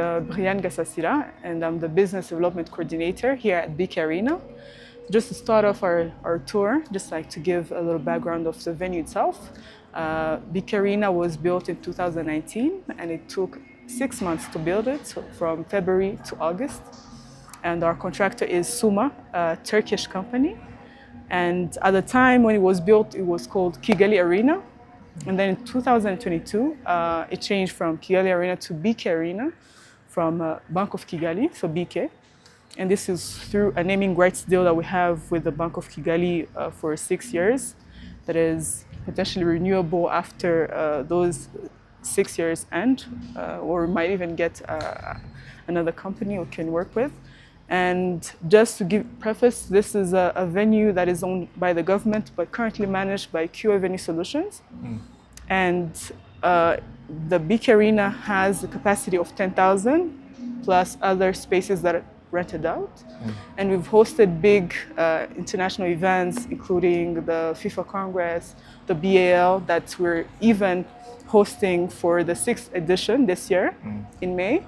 Brianne Gasasira, and I'm the Business Development Coordinator here at BK Arena. Just to start off our tour, just like to give a little background of the venue itself. BK Arena was built in 2019, and it took 6 months to build it, so from February to August. And our contractor is Suma, a Turkish company. And at the time when it was built, it was called Kigali Arena. And then in 2022, it changed from Kigali Arena to BK Arena, from Bank of Kigali, so BK. And this is through a naming rights deal that we have with the Bank of Kigali for 6 years, that is potentially renewable after those 6 years end, or we might even get another company we can work with. And just to give preface, this is a venue that is owned by the government, but currently managed by QA Venue Solutions. And the BK Arena has a capacity of 10,000 plus other spaces that are rented out. And we've hosted big international events, including the FIFA Congress, the BAL, that we're even hosting for the 6th edition this year in May.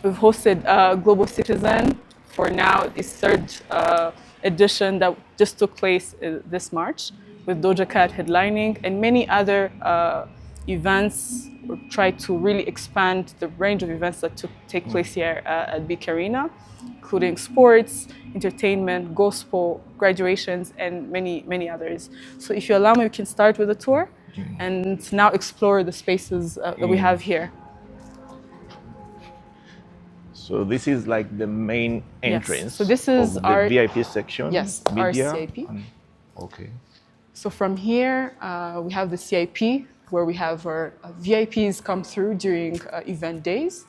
We've hosted Global Citizen for now, this 3rd edition that just took place this March, with Doja Cat headlining, and many other events. We tried to really expand the range of events that take place here at BK Arena, including sports, entertainment, gospel, graduations, and many, many others. So if you allow me, we can start with a tour and now explore the spaces that we have here. So this is like the main entrance. Yes. So this is of our the VIP section. Yes, media. our CIP. Okay. So from here, we have the CIP, where we have our VIPs come through during event days.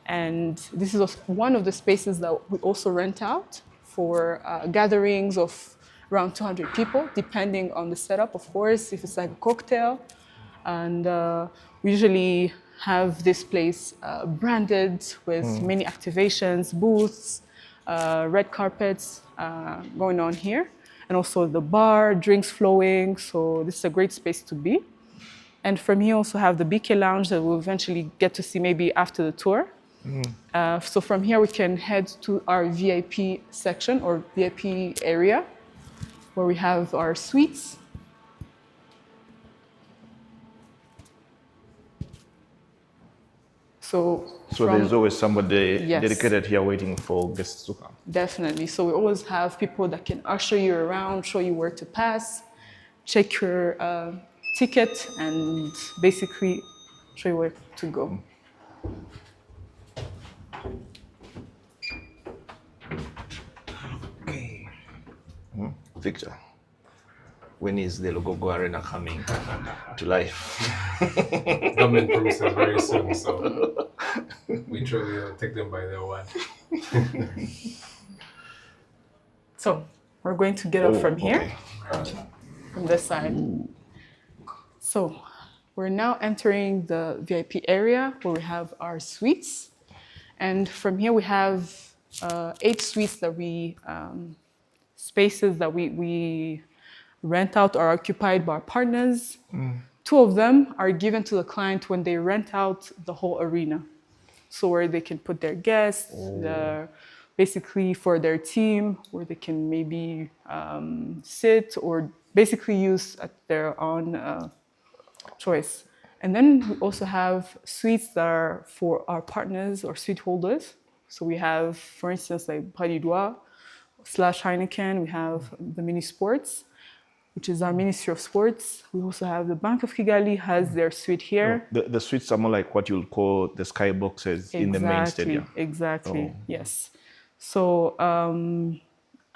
And this is one of the spaces that we also rent out for gatherings of around 200 people, depending on the setup, of course, if it's like a cocktail. And we usually have this place branded with many activations, booths, red carpets going on here. And also the bar, drinks flowing, so this is a great space to be. And from here also have the BK Lounge that we'll eventually get to see maybe after the tour. So from here we can head to our VIP section or VIP area, where we have our suites. So there's always somebody dedicated here waiting for guests to come. Definitely. So we always have people that can usher you around, show you where to pass, check your ticket, and basically show you where to go. Okay. Victor, when is the BK Arena coming to life? Government promises very soon, so we truly take them by their word. So we're going to get up from here, from this side. So we're now entering the VIP area where we have our suites. And from here we have 8 suites that spaces that we rent out or are occupied by our partners. 2 of them are given to the client when they rent out the whole arena. So where they can put their guests, basically for their team, where they can maybe sit or basically use at their own choice. And then we also have suites that are for our partners or suite holders. So we have, for instance, like Brianne / Heineken, we have the Mini Sports, which is our Ministry of Sports. We also have the Bank of Kigali has their suite here. The suites are more like what you'll call the skyboxes in the main stadium. Exactly, yes. So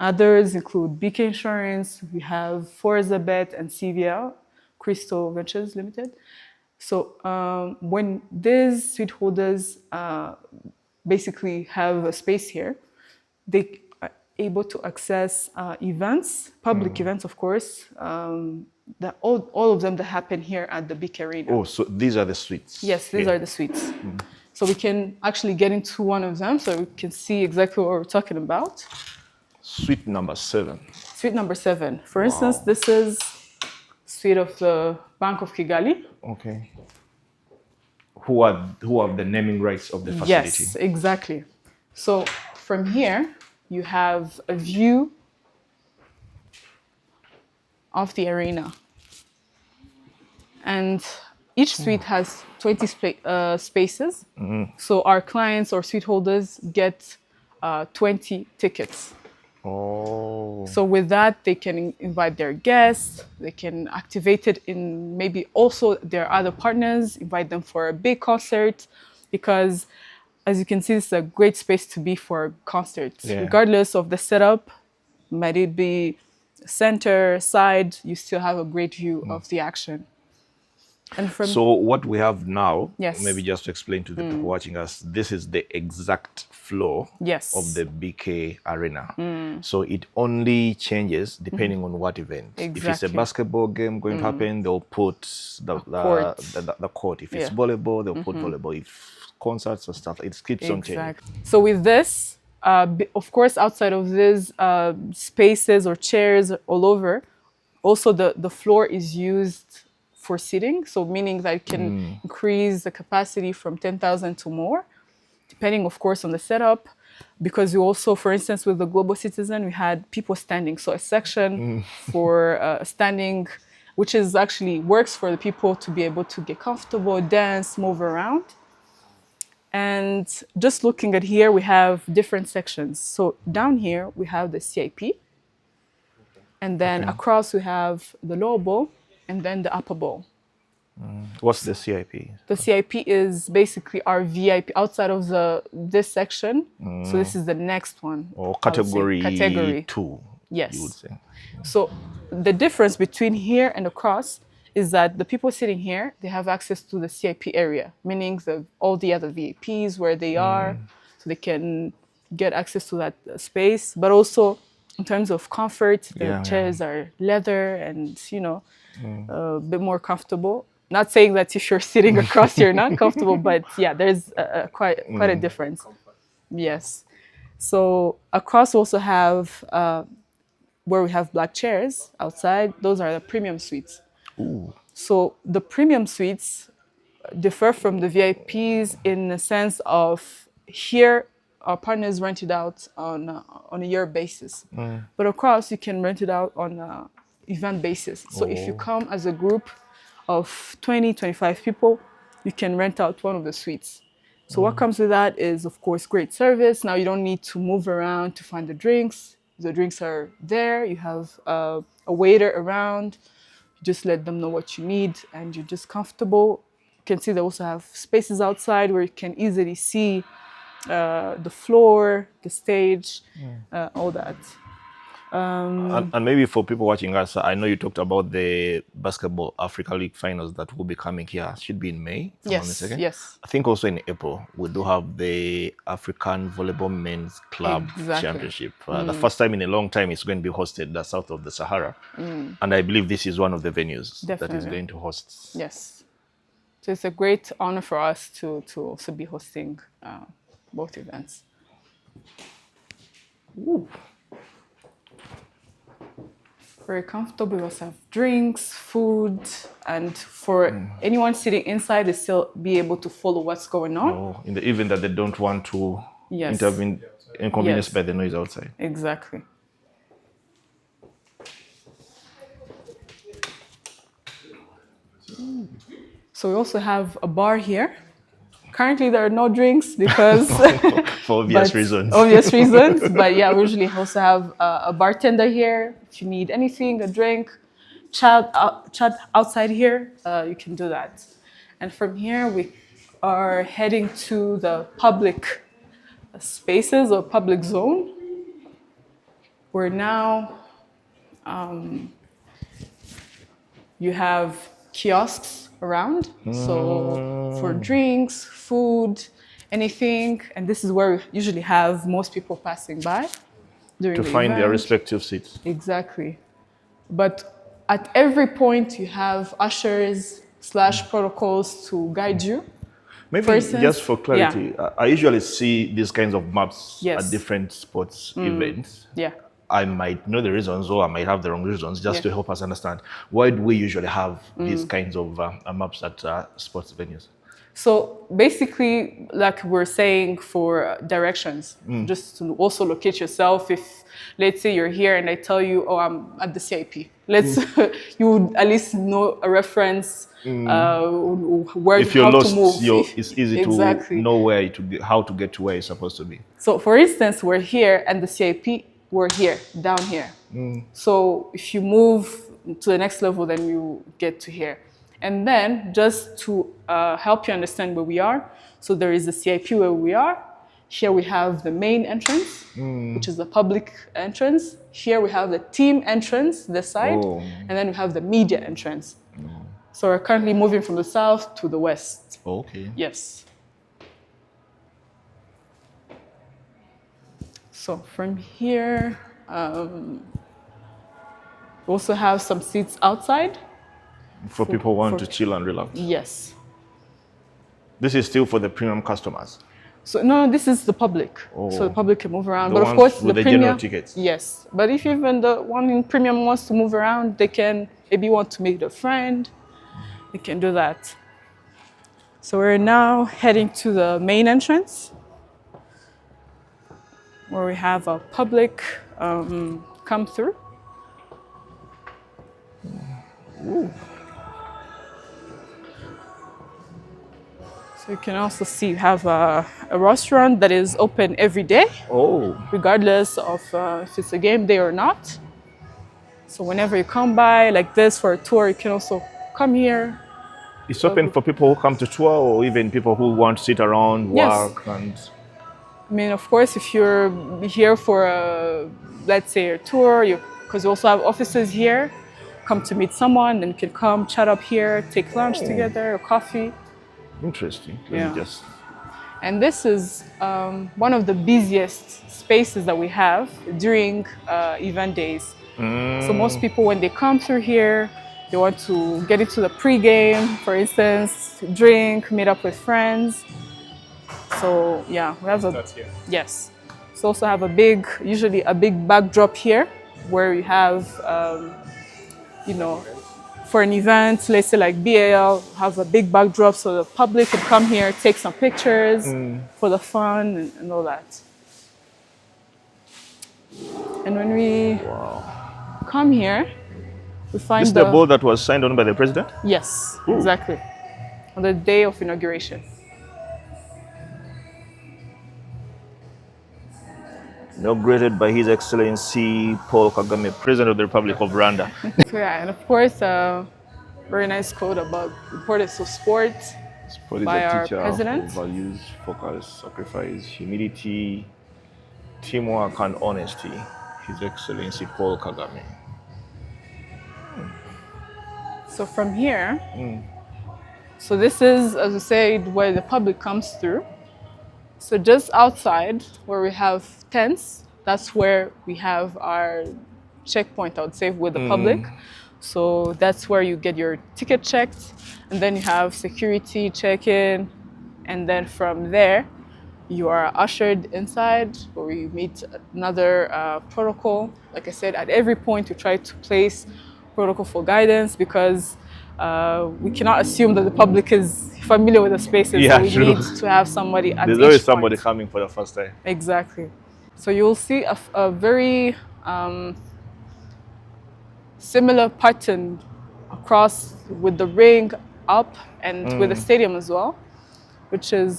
others include BK Insurance, we have Forza Bet and CVL, Crystal Ventures Limited. So when these suite holders basically have a space here, they are able to access events, public events, of course, all of them that happen here at the BK Arena. Oh, so these are the suites? Yes, these are the suites. So we can actually get into one of them so we can see exactly what we're talking about. Suite number 7. Suite number 7. For instance, this is suite of the Bank of Kigali. Okay. who have the naming rights of the facility. Yes, exactly. So from here, you have a view of the arena. And each suite has 20 spaces. So our clients or suite holders get 20 tickets. Oh. So with that, they can invite their guests, they can activate it in maybe also their other partners, invite them for a big concert, because as you can see, it's a great space to be for concerts, Yeah. regardless of the setup. Might it be center, side, you still have a great view of the action. And from So what we have now, Yes. maybe just to explain to the people watching us, this is the exact floor Yes. of the BK Arena. So it only changes depending on what event. If it's a Exactly. basketball game going to happen, they'll put court. the court. If it's Yeah. volleyball, they'll put volleyball. If concerts or stuff, it keeps on changing. Exactly. So with this, of course, outside of these spaces or chairs all over, also the floor is used for seating. So meaning that it can increase the capacity from 10,000 to more, depending, of course, on the setup. Because you also, for instance, with the Global Citizen, we had people standing. So a section for standing, which is actually works for the people to be able to get comfortable, dance, move around. And just looking at here, we have different sections. So down here, we have the CIP. And then across, we have the lower bowl and then the upper bowl. What's the CIP? The CIP is basically our VIP outside of this section. So this is the next one. Or I would say. category 2, Yes. you would say. So the difference between here and across is that the people sitting here, they have access to the CIP area, meaning all the other VIPs where they are, so they can get access to that space. But also in terms of comfort, the chairs are leather and, a bit more comfortable. Not saying that if you're sitting across, you're not comfortable, but yeah, there's quite a difference. Yes. So across we also have where we have black chairs outside. Those are the premium suites. Ooh. So the premium suites differ from the VIPs in the sense of here our partners rent it out on a year basis. But across you can rent it out on an event basis. So if you come as a group of 20, 25 people, you can rent out one of the suites. So what comes with that is, of course, great service. Now you don't need to move around to find the drinks. The drinks are there. You have a waiter around. You just let them know what you need and you're just comfortable. You can see they also have spaces outside where you can easily see the floor, the stage, all that. And maybe for people watching us, I know you talked about the Basketball Africa League finals that will be coming here. Should be in May, if I'm not mistaken. Yes. I think also in April, we do have the African Volleyball Men's Club Championship. The first time in a long time it's going to be hosted the south of the Sahara. And I believe this is one of the venues that is going to host. Yes. So it's a great honor for us to also be hosting both events. Ooh. Very comfortable. We also have drinks, food, and for anyone sitting inside, they still be able to follow what's going on. Oh, in the event that they don't want to inconvenience by the noise outside. Exactly. So we also have a bar here. Currently, there are no drinks because for obvious reasons. Obvious reasons, but yeah, we usually also have a bartender here. If you need anything, a drink, chat outside here, you can do that. And from here, we are heading to the public spaces or public zone. Where now you have kiosks around, so for drinks, food, anything, and this is where we usually have most people passing by during to the find event. their respective seats. Exactly, but at every point you have ushers / protocols to guide you. Maybe For instance, just for clarity, I usually see these kinds of maps Yes. at different sports events. Yeah. I might know the reasons or I might have the wrong reasons, just to help us understand why do we usually have these kinds of maps at sports venues? So basically, like we're saying for directions, just to also locate yourself. If, let's say you're here and I tell you, oh, I'm at the CIP, you would at least know a reference, where, If you're how lost, to move. it's easy Exactly. to know how to get to where you're supposed to be. So for instance, we're here and the CIP, we're here, down here. So if you move to the next level, then you get to here. And then just to help you understand where we are, so there is the CIP where we are. Here we have the main entrance, which is the public entrance. Here we have the team entrance, this side, and then we have the media entrance. So we're currently moving from the south to the west. Okay. Yes. So from here, we also have some seats outside. For people who want to chill and relax. Yes. This is still for the premium customers. So no, this is the public. Oh. So the public can move around. The But of ones course, with the premium, general tickets. Yes. But if even the one in premium wants to move around, they can maybe want to meet a friend. They can do that. So we're now heading to the main entrance, where we have a public come through. Ooh. So you can also see you have a restaurant that is open every day, regardless of if it's a game day or not. So whenever you come by like this for a tour, you can also come here. It's open for people who come to tour or even people who want to sit around, work, and... I mean, of course, if you're here for a, let's say, a tour, because we also have offices here, come to meet someone, then you can come chat up here, take lunch together or coffee. Interesting. And this is one of the busiest spaces that we have during event days. So most people, when they come through here, they want to get into the pre-game, for instance, drink, meet up with friends. So yeah, we have yes. So also have usually a big backdrop here, where you have, for an event, let's say like BAL, have a big backdrop so the public can come here, take some pictures for the fun and all that. And when we come here, we find This is the board that was signed on by the president? Yes, exactly. On the day of inauguration. Inaugurated by His Excellency Paul Kagame, President of the Republic of Rwanda. So yeah, and of course, very nice quote about the importance of sport by our president. Values, focus, sacrifice, humility, teamwork, and honesty. His Excellency Paul Kagame. So from here, so this is, as I said, where the public comes through. So just outside, where we have tents, that's where we have our checkpoint, I would say, with the public. So that's where you get your ticket checked, and then you have security check-in, and then from there, you are ushered inside, where you meet another protocol. Like I said, at every point, you try to place protocol for guidance, because we cannot assume that the public is familiar with the spaces. Yeah, so we need to have somebody at There's each always somebody point. coming for the first time. Exactly. So you'll see a very similar pattern across with the ring up and with the stadium as well, which is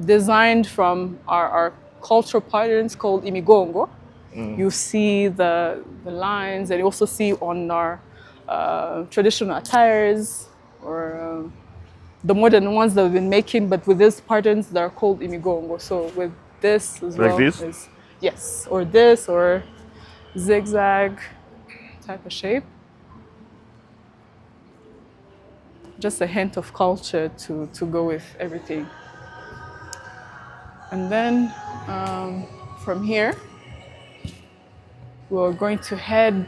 designed from our cultural patterns called imigongo. You see the lines, and you also see on our traditional attires, or the modern ones that we've been making, but with these patterns that are called imigongo. So with this as well. Like this? Yes, or this, or zigzag type of shape. Just a hint of culture to go with everything. And then from here, we're going to head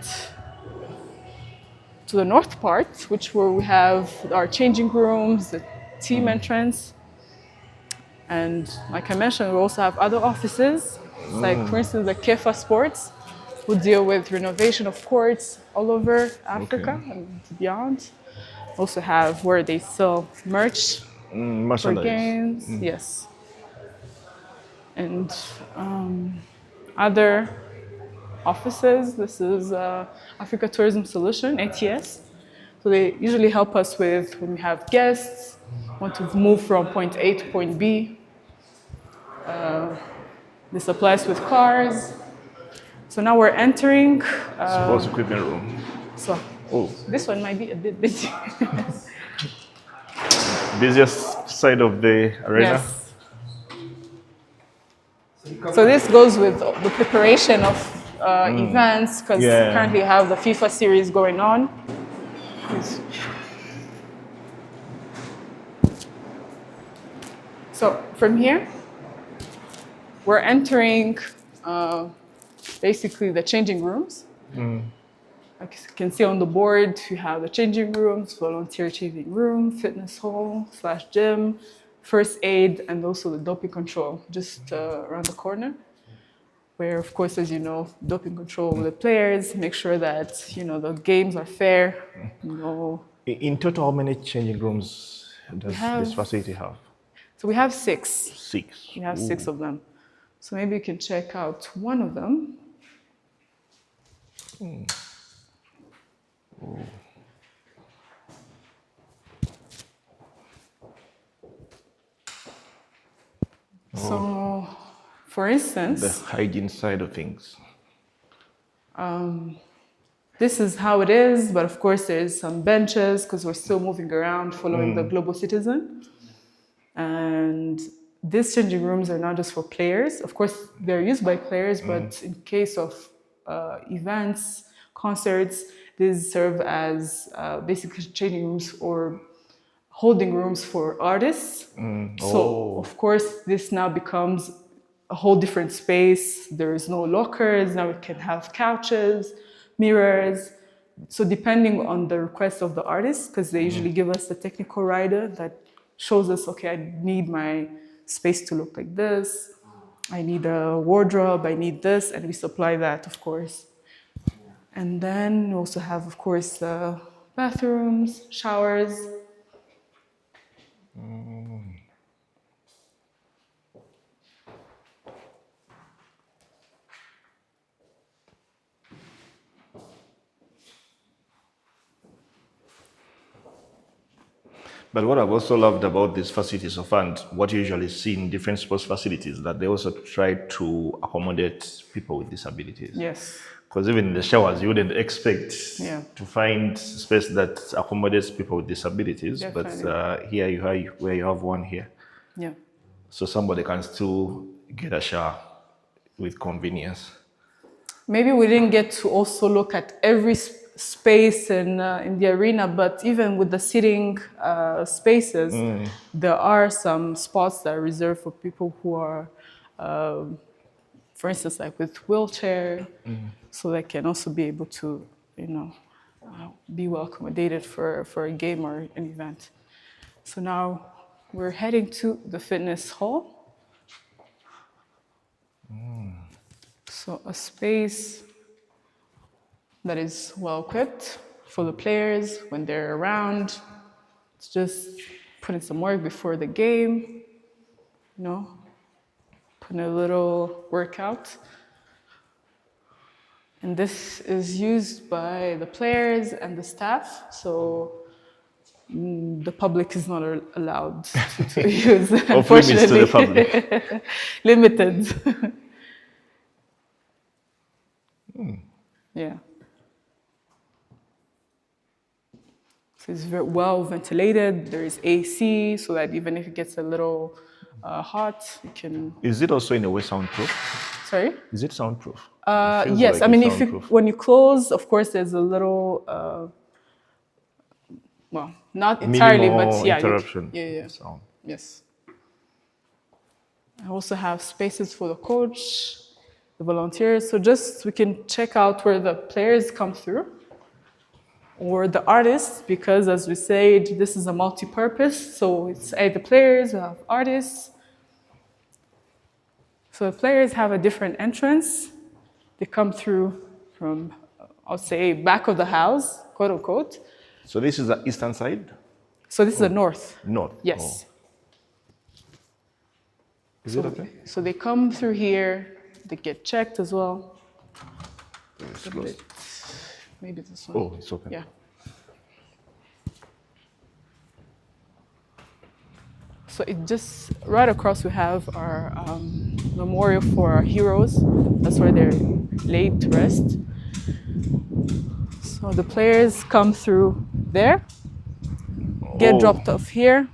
to the north part, where we have our changing rooms, the team entrance. And like I mentioned, we also have other offices, like for instance, the Kefa Sports, who deal with renovation of courts all over Africa and beyond. Also have where they sell merch for merchandise. games. Yes. And other offices, this is Africa Tourism Solution, ATS. So they usually help us with when we have guests, want to move from point A to point B. This applies with cars. So now we're entering. Sports equipment room. So this one might be a bit busy. Busiest side of the arena. Yes. So this goes with the preparation of events, because currently we have the FIFA series going on. So from here, we're entering basically the changing rooms. Like you can see on the board, you have the changing rooms, volunteer changing room, fitness hall / gym, first aid, and also the doping control just around the corner. Where, of course, as you know, doping control with the players, make sure that the games are fair. In total, how many changing rooms does this facility have? So we have 6. 6. We have 6 of them. So maybe you can check out one of them. So, for instance, the hygiene side of things. This is how it is, but of course there's some benches because we're still moving around following the global citizen. And these changing rooms are not just for players. Of course, they're used by players, but in case of events, concerts, these serve as basically changing rooms or holding rooms for artists. So, of course, this now becomes a whole different space. There is no lockers. Now we can have couches, mirrors. So depending on the request of the artist, because they usually give us the technical rider that shows us, okay, I need my space to look like this. I need a wardrobe, I need this, and we supply that, of course. And then we also have, of course, bathrooms, showers. But what I've also loved about these facilities of and what you usually see in different sports facilities, that they also try to accommodate people with disabilities. Yes. Because even in the showers, you wouldn't expect to find space that accommodates people with disabilities. Definitely. But here you have one here. Yeah. So somebody can still get a shower with convenience. Maybe we didn't get to also look at every space in the arena, but even with the sitting spaces, there are some spots that are reserved for people who are, for instance, like with wheelchair, so they can also be able to, be well accommodated for a game or an event. So now we're heading to the fitness hall. So a space that is well equipped for the players when they're around. It's just putting some work before the game, putting a little workout. And this is used by the players and the staff, so the public is not allowed to use, unfortunately. To the public. Limited. Yeah. So it's very well ventilated. There is AC, so that even if it gets a little hot, you can. Is it also in a way soundproof? Sorry? Is it soundproof? Yes. Like I mean, when you close, of course, there's a little. Well, not entirely, but yeah. Interruption. Yeah. Sound. Yes. I also have spaces for the coach, the volunteers. So we can check out where the players come through, or the artists, because as we said, this is a multi-purpose. So it's the players, we have artists. So the players have a different entrance. They come through from, I'll say, back of the house, quote unquote. So this is the eastern side? So this is the north. North. Yes. Is it okay? So they come through here, they get checked as well. It's close. Maybe this one. Oh, it's open. Yeah. So it just, right across we have our memorial for our heroes. That's where they're laid to rest. So the players come through there, get dropped off here,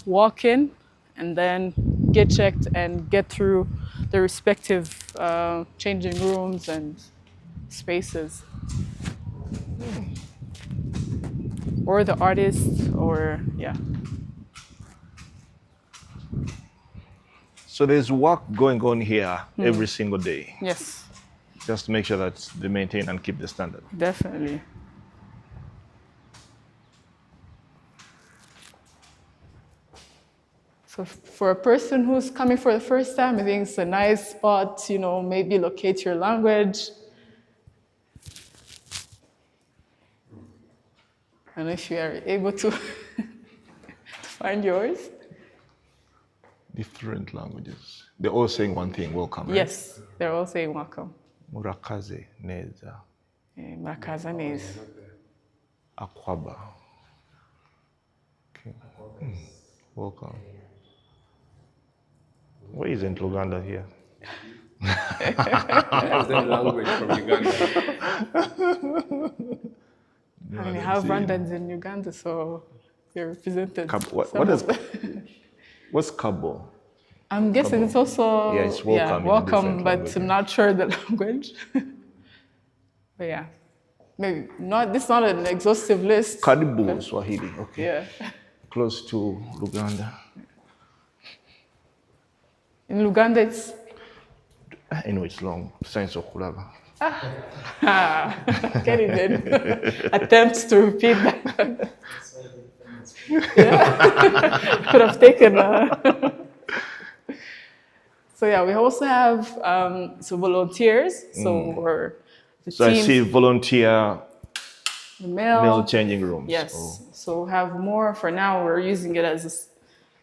walk in, and then get checked and get through the respective changing rooms and spaces. Or the artist, or yeah. So there's work going on here every single day. Yes, Just to make sure that they maintain and keep the standard. definitely. So for a person who's coming for the first time, I think it's a nice spot, maybe locate your language. And if you are able to find yours. Different languages. They're all saying one thing, welcome, right? Yes, they're all saying welcome. Murakaze neza. Murakaza neza. Akwaba. Okay. Welcome. Why isn't Uganda here? That's their language from Uganda. I mean, you have Rwandans in Uganda, so they're represented. What's Kabo? I'm guessing it's also it's welcome. Welcome, but I'm not sure the language. But yeah, maybe not. This is not an exhaustive list. Karibu Swahili. Okay. Yeah. Close to Uganda. In Uganda, it's. Anyway, it's long. Science of Kulaba. Get it then. Attempts to repeat that. Yeah. Could have taken. So yeah, we also have volunteers. Or the So teams, I see volunteer the male changing rooms. Yes. Oh. So we have more. For now, we're using it as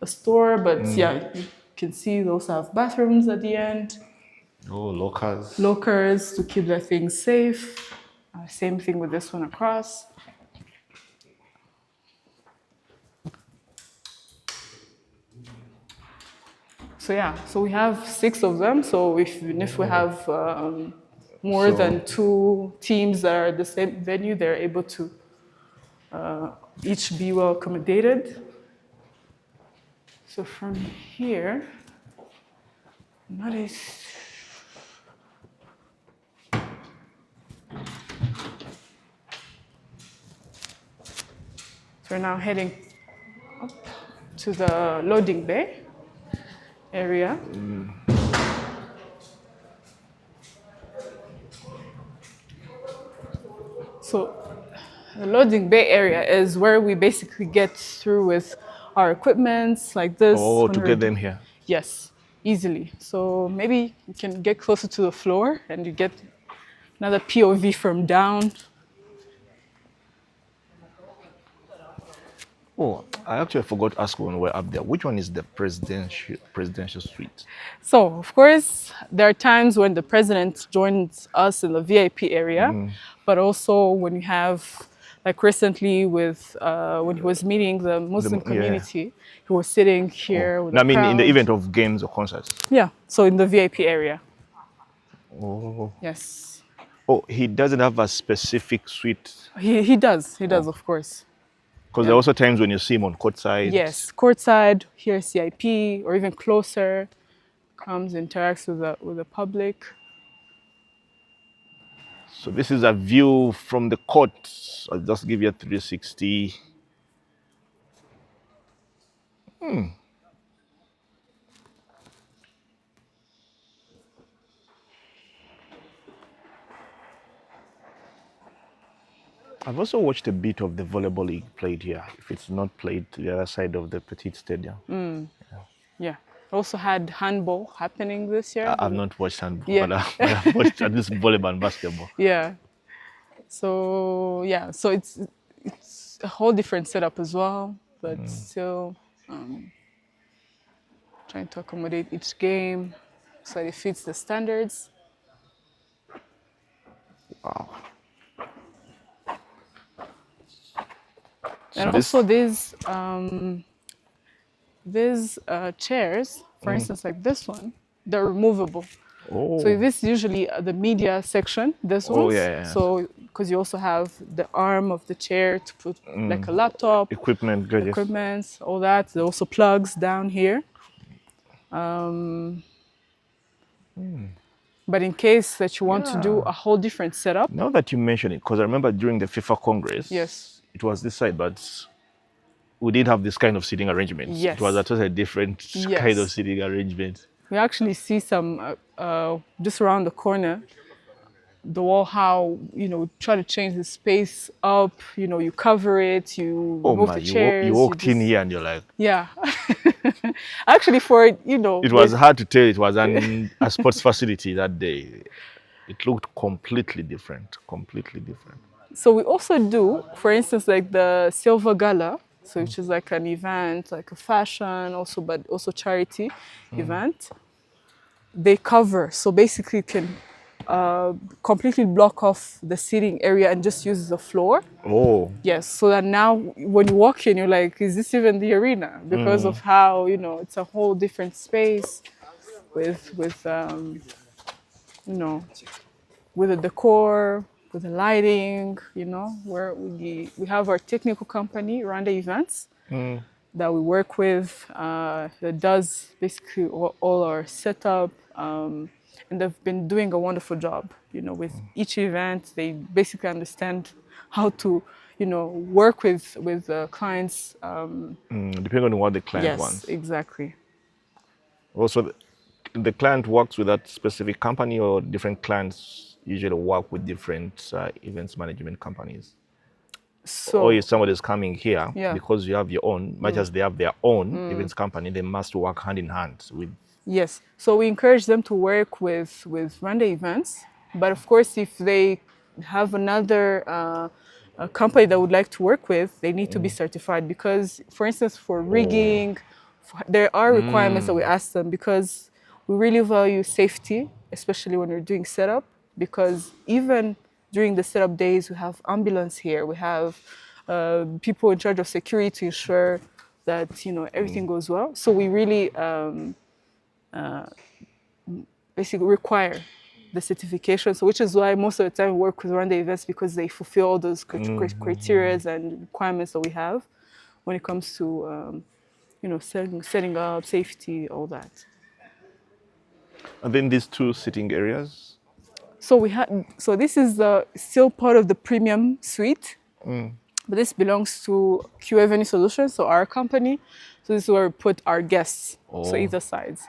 a store, but yeah, you can see they also have bathrooms at the end. Oh, lockers. Lockers to keep their things safe. Same thing with this one across. So yeah, so we have 6 of them. So if we have more than 2 teams that are at the same venue, they're able to each be well accommodated. So from here, notice. So we're now heading up to the loading bay area. So the loading bay area is where we basically get through with our equipments like this. Oh, to get them here. Yes, easily. So maybe you can get closer to the floor and you get another POV from down. Oh, I actually forgot to ask when we're up there. Which one is the presidential suite? So, of course, there are times when the president joins us in the VIP area, but also when you have, like recently with when he was meeting the Muslim community, he was sitting here with the crowd. In the event of games or concerts? Yeah, so in the VIP area. Oh. Yes. Oh, he doesn't have a specific suite? He does, of course. Because there are also times when you see him on courtside. Yes, courtside, here CIP, or even closer, comes, interacts with the public. So this is a view from the court. I'll just give you a 360. I've also watched a bit of the volleyball league played here, if it's not played to the other side of the Petit Stadium. Yeah. Also had handball happening this year. I've not watched handball, but I've watched at least volleyball and basketball. Yeah. So yeah, so it's a whole different setup as well, but still trying to accommodate each game so it fits the standards. Wow. And So also these chairs, for instance, like this one, they're removable. Oh. So this is usually the media section, this Oh, ones. yeah. So, because you also have the arm of the chair to put like a laptop, Equipment, good. equipment, all that. There are also plugs down here. But in case that you want to do a whole different setup. Now that you mention it, because I remember during the FIFA Congress, yes, it was this side, but we did have this kind of seating arrangement. Yes. It was a totally different kind of seating arrangement. We actually see some just around the corner, the wall, how, try to change the space up, you cover it, you remove the chairs. You walked in here and you're like... Yeah. Actually, for, It was hard to tell it was a sports facility that day. It looked completely different. So we also do, for instance, like the Silver Gala, so which is like an event, like a fashion also, but also charity event. They cover, so basically it can completely block off the seating area and just use the floor. Oh. Yes, so that now when you walk in, you're like, is this even the arena? Because of how, it's a whole different space with with the decor, with the lighting, where we have our technical company, Rwanda Events, that we work with, that does basically all our setup. And they've been doing a wonderful job, with each event. They basically understand how to, work with clients. Depending on what the client wants. Yes, exactly. Also, the client works with that specific company, or different clients usually work with different events management companies? So, or if somebody is coming here, yeah. because you have your own, much as they have their own events company, they must work hand in hand with... Yes, so we encourage them to work with Rwanda Events, but of course if they have another a company that would like to work with, they need to be certified, because, for instance, for rigging, there are requirements that we ask them, because we really value safety, especially when we're doing setup, because even during the setup days, we have ambulance here, we have people in charge of security to ensure that everything goes well. So we really basically require the certification, so which is why most of the time we work with Rwanda Events, because they fulfill all those criteria and requirements that we have when it comes to setting up, safety, all that. And then these two sitting areas? So this is still part of the premium suite, but this belongs to Q Avenue Solutions, so our company. So this is where we put our guests, so either sides.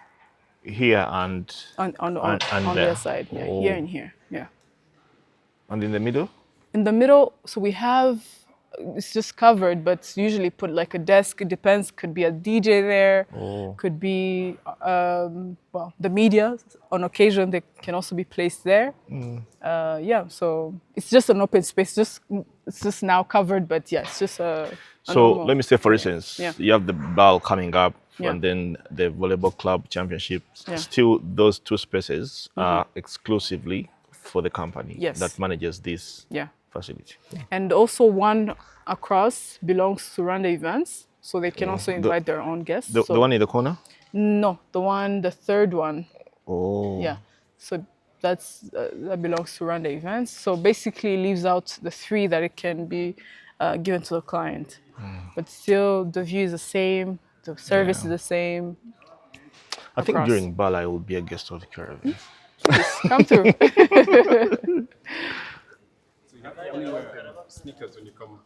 Here and on the other side, yeah, here and here, yeah. And in the middle? In the middle, so we have, it's just covered, but usually put like a desk. It depends. Could be a DJ there. Could be the media. On occasion, they can also be placed there. Yeah, so it's just an open space. It's just now covered, but yeah, it's just a so normal, let me say, for instance, you have the ball coming up, and then the volleyball club championship. Still, those two spaces are exclusively for the company that manages this facility. And also one across belongs to Rwanda Events, so they can also invite their own guests. The one in the corner? No, the third one. Oh. Yeah, so that belongs to Rwanda Events. So basically leaves out the three that it can be given to the client. But still, the view is the same, the service is the same. I think during Bala, I will be a guest of the caravan. Please, come through. So you have to only wear sneakers when you come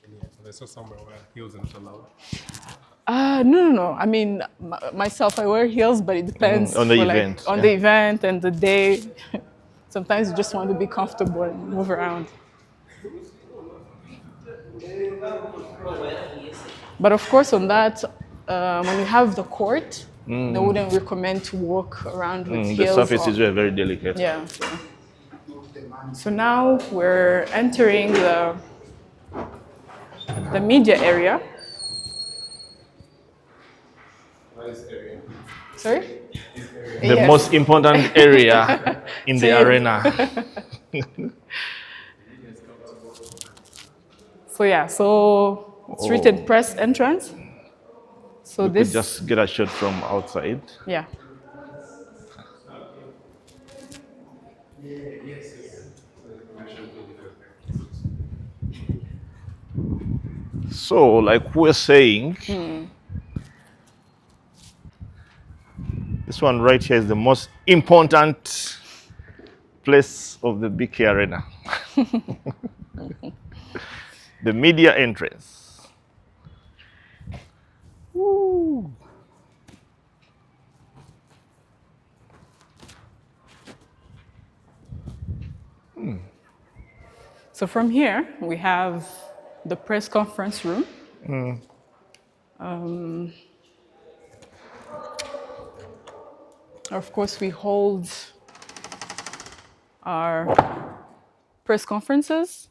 in here. So I saw somewhere where heels are not allowed. No. I mean, myself, I wear heels, but it depends on the event. On the event and the day. Sometimes you just want to be comfortable and move around. But of course, on that, when you have the court, they wouldn't recommend to walk around with heels. The surface is very delicate. Yeah. So now we're entering the media area. Nice area. Sorry? The most important area in the arena. So yeah, so it's written press entrance. So We could just get a shot from outside. Yeah. So, like we're saying, this one right here is the most important place of the BK Arena. The media entrance. Woo. So from here, we have the press conference room. Of course, we hold our press conferences,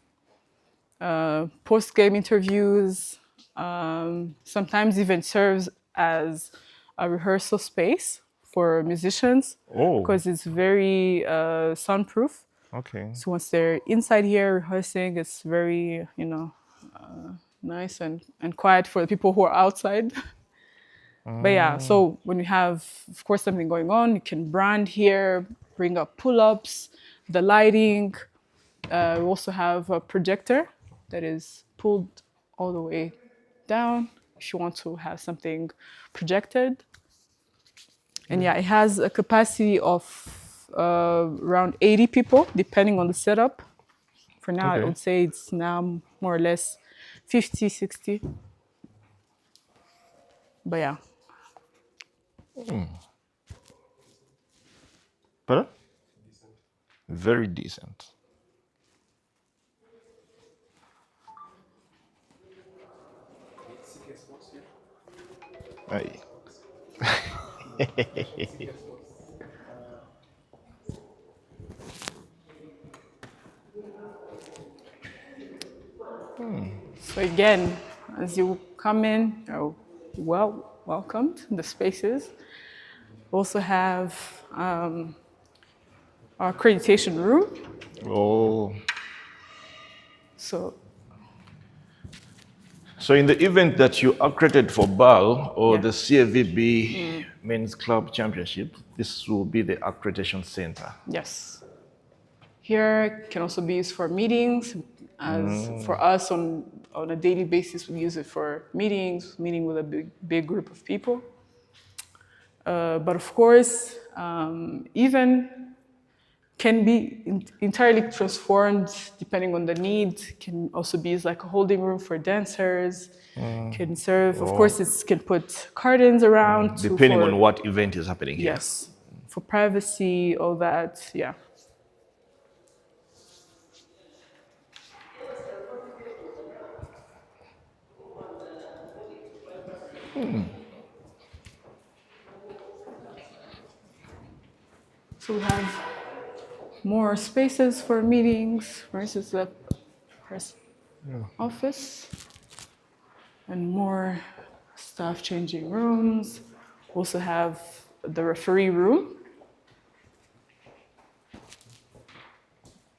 post-game interviews, sometimes even serves as a rehearsal space for musicians because it's very soundproof. Okay. So once they're inside here rehearsing, it's very, nice and quiet for the people who are outside. But yeah, so when you have, of course, something going on, you can brand here, bring up pull-ups, the lighting. We also have a projector that is pulled all the way down if you want to have something projected. And yeah, it has a capacity of around 80 people, depending on the setup. For now, I would say it's now more or less 50, 60. But yeah. Pardon? Very decent. Aye. So again, as you come in, you're welcomed in the spaces. We also have our accreditation room. Oh. So in the event that you accredited for BAL or the CAVB Men's Club Championship, this will be the accreditation center. yes. Here can also be used for meetings. As for us on a daily basis, we use it for meeting with a big group of people. But of course, even can be entirely transformed depending on the need. Can also be used like a holding room for dancers. Can serve, of course, it can put curtains around. Depending on what event is happening here. Yes, for privacy, all that, yeah. So we have more spaces for meetings, for instance, the press office, and more staff changing rooms. We also have the referee room.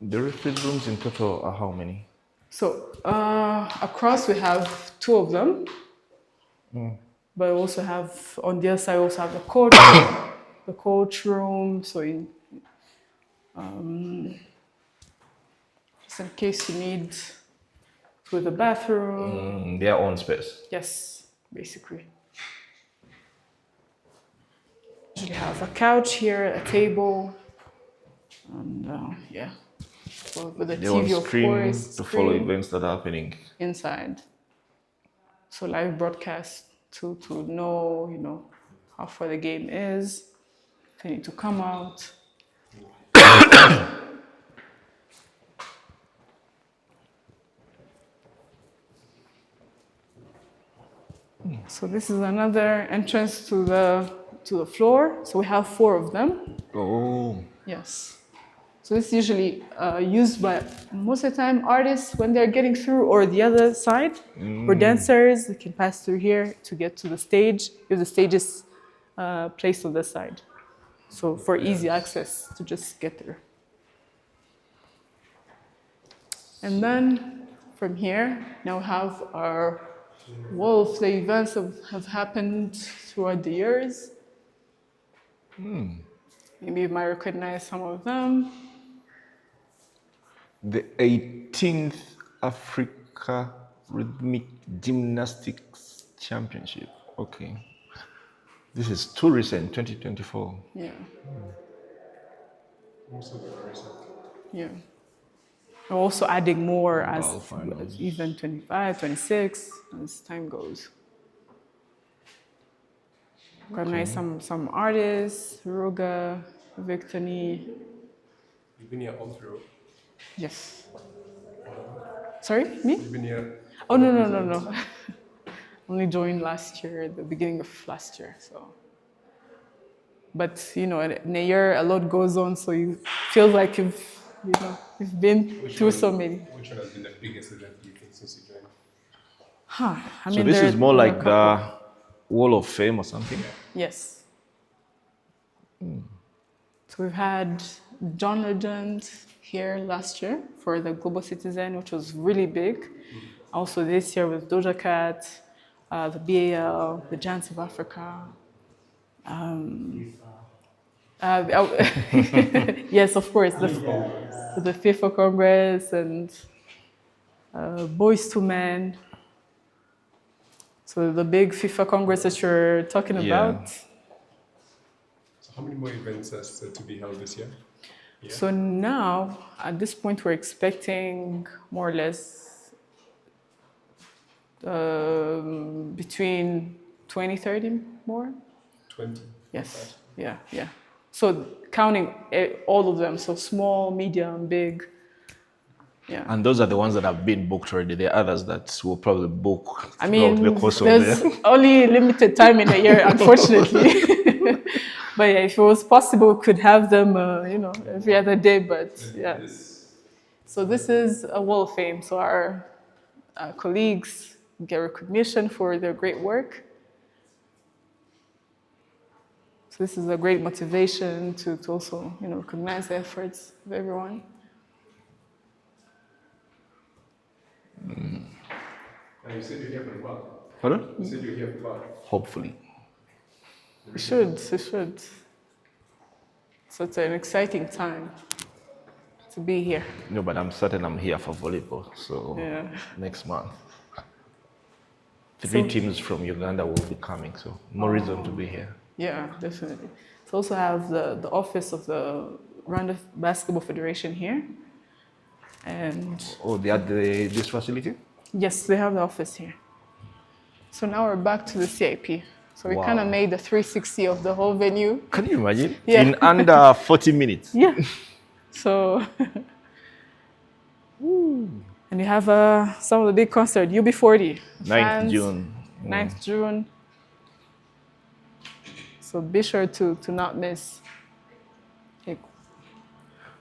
The referee rooms in total are how many? So across we have 2 of them, but we also have on the other side we also have the coach room. So just in case you need with a bathroom, Their own space. yes, basically. Usually have a couch here, a table, and yeah. So with the Their TV, own of screen course, to follow events that are happening inside. So live broadcast to know, how far the game is, if you need to come out. So this is another entrance to the floor. So we have 4 of them. Oh. Yes. So this is usually used by most of the time artists when they're getting through, or the other side, or dancers. They can pass through here to get to the stage if the stage is placed on this side. So for easy access to just get there. And then from here, now we have our wall of the events that have happened throughout the years. Maybe you might recognize some of them. The 18th Africa Rhythmic Gymnastics Championship. Okay. This is too recent, 2024. Yeah. Also very recent. Yeah. We're also adding more Volleyball as finals. even 25, 26 as time goes. Recognize some artists, Ruga, Victony. You've been here all through. Yes. Sorry, me? You've been here. Oh, no. Only joined last year, at the beginning of last year, so. But, in a year, a lot goes on, so you feel like you've been through so many. Which one has been the biggest event you think since you joined? So this is more like the Wall of Fame or something? Yes. So we've had John Legend here last year for the Global Citizen, which was really big. Also this year with Doja Cat, the BAL, the Giants of Africa. Yes, of course, the FIFA Congress and Boys to Men. So the big FIFA Congress that you're talking about. So how many more events are set to be held this year? Yeah. So now, at this point, we're expecting more or less between 20, 30 more. 20? Yes, yeah. So counting all of them, so small, medium, big. Yeah. And those are the ones that have been booked already. There are others that will probably book I mean, throughout the course of there's only limited time in a year, unfortunately. But yeah, if it was possible, we could have them, every other day. But yeah. So this is a wall of fame. So our colleagues get recognition for their great work. So this is a great motivation to also, recognize the efforts of everyone. And you said you're here for the bar. Pardon? You said you're here for the bar. Hopefully. We should. So it's an exciting time to be here. No, but I'm certain I'm here for volleyball. So Yeah. next month. 3 teams from Uganda will be coming, so more reason to be here. Yeah, definitely. So also have the office of the Rwanda Basketball Federation here. And Oh, they had this facility? yes, they have the office here. So now we're back to the CIP. So we Wow. kind of made the 360 of the whole venue. Can you imagine? Yeah. In under 40 minutes. Yeah. So, and you have some of the big concert, UB40. 9th June. 9th June. So be sure to not miss.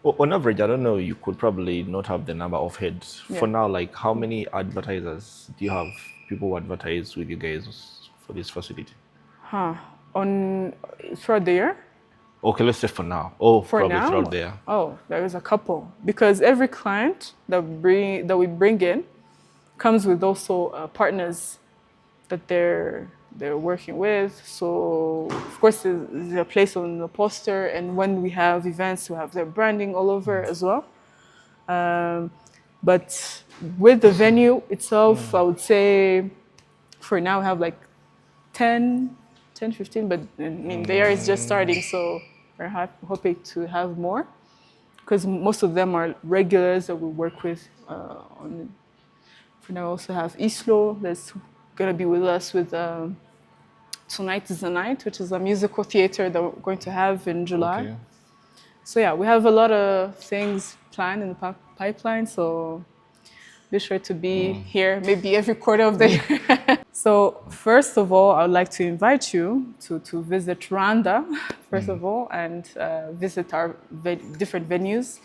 Well, on average, I don't know, you could probably not have the number of heads. Yeah. For now, like how many advertisers do you have, people who advertise with you guys for this facility? On throughout the year? Okay, let's say for now. Oh, For probably now? throughout there. Oh, there is a couple. Because every client that we bring in comes with also partners that they're working with. So, of course, there's a place on the poster. And when we have events, we have their branding all over as well. But with the venue itself, I would say for now we have like 10, 15. But I mean, the year is just starting. So we're hoping to have more. Because most of them are regulars that we work with. For now, we also have Islo that's going to be with us with Tonight is the Night, which is a musical theater that we're going to have in July. Okay. So yeah, we have a lot of things planned in the pipeline, so be sure to be here maybe every quarter of the year. So first of all, I would like to invite you to visit Rwanda, first of all, and visit our different venues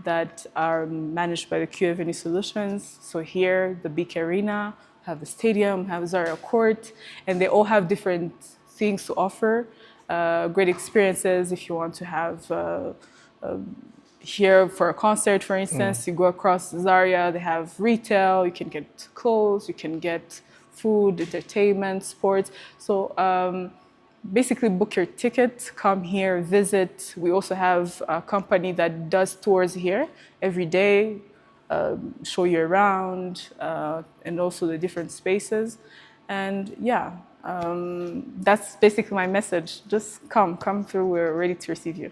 that are managed by the QA Venue Solutions. So here, the BK Arena, have the stadium, have Zaria Court, and they all have different things to offer. great experiences. If you want to have here for a concert, for instance, you go across Zaria, they have retail, you can get clothes, you can get food, entertainment, sports. So basically book your ticket, come here, visit. We also have a company that does tours here every day, show you around, and also the different spaces. And yeah, that's basically my message. Just come through, we're ready to receive you.